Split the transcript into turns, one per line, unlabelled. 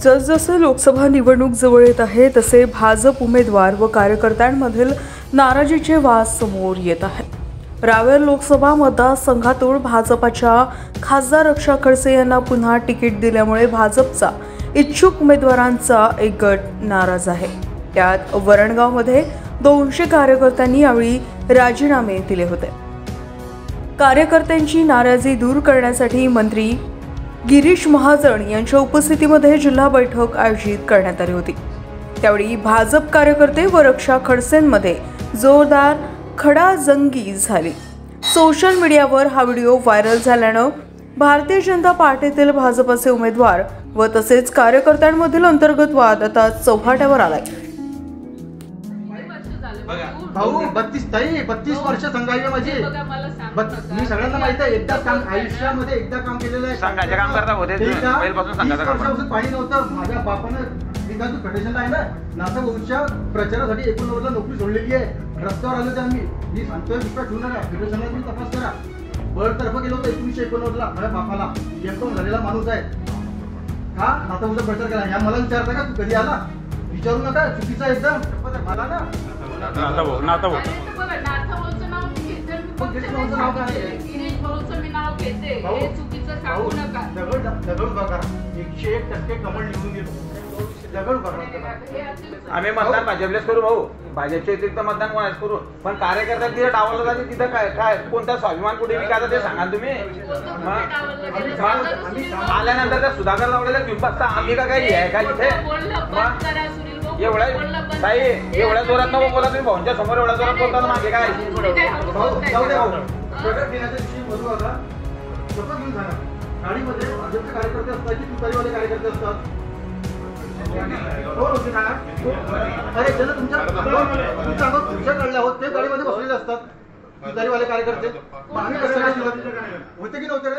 जसजसे लोकसभा निवडणूक जवळ येत आहे तसे भाजप उमेदवार व कार्यकर्त्यांमधील नाराजीचे वाद समोर येत आहेत। रावेर लोकसभा मतदारसंघातून भाजपच्या खासदार रक्षा खडसे यांना पुन्हा तिकीट दिल्यामुळे भाजपचा इच्छुक उमेदवारांचा एक गट नाराज आहे। त्यात वरणगावमध्ये 200 कार्यकर्त्यांनी यावेळी राजीनामे दिले होते। कार्यकर्त्यांची नाराजी दूर करण्यासाठी मंत्री गिरीश महाजन यांच्या उपस्थितीमध्ये जिल्हा बैठक आयोजित करण्यात आली होती। त्यावेळी भाजप कार्यकर्ते व रक्षा खडसेंमध्ये जोरदार खडाजंगी झाली। सोशल मीडियावर हा व्हिडिओ व्हायरल झाल्यानं भारतीय जनता पार्टीतील भाजपचे उमेदवार व तसेच कार्यकर्त्यांमधील अंतर्गत वाद आता चौफाट्यावर आलाय।
भाऊ 32 वर्ष संघाई माझी मी सगळ्यांना माहिती आहे। एकदा काम आयुष्यामध्ये एकदा काम केलेलं आहे।
संघाचे काम करता होते पहिल्यापासून संघाचं काम
पाणी नव्हतं। माझ्या बापानं विकास फेडरेशनला आहे ना नासा भाऊच्या प्रचारासाठी 89 ला नोकरी सोडलेली आहे। रस्त्यावर आलो तर मी सांगतोय विश्वास ठेवू नका। फेडरेशनला तुम्ही तपास करा। बळतर्फ गेलो होतो 1989 ला माझ्या बापाला एकदम झालेला माणूस आहे का नासा भाऊचा प्रचार केला। या मला विचारता का तू कधी आला विचारू नका चुकीचा एकदम मला ना
नाता भाऊ
नाव गिरीश भाऊचं मी नाव घेते हे चुकीचं सांगू नका।
दगड बघा 101% कमळ निवडून गेलो। दगड बघा
आम्ही मतदान भाजपलेच करू भाऊ। भाजपच्या व्यतिरिक्त मतदान कोणाच करू पण कार्यकर्ता तिथे डावलं जाते तिथं काय कोणता स्वाभिमान कुठे विकायचा ते सांगा तुम्ही। आल्यानंतर त्या सुधाकर लावलेल्या बिंबसता आम्ही का काही आहे का इथे एवढ्या जोरात नको बोला तुम्ही। भाऊंच्या समोर एवढ्या जोरात बोलताना मागे काय
गाडीमध्ये भाजपचे कार्यकर्ते असतात की तुतारीवाले कार्यकर्ते असतात। अरे ज्यांना तुमच्या काढले आहोत ते गाडीमध्ये बसलेले असतात तुतारीवाले कार्यकर्ते। आम्ही कसं काय होते की नव्हते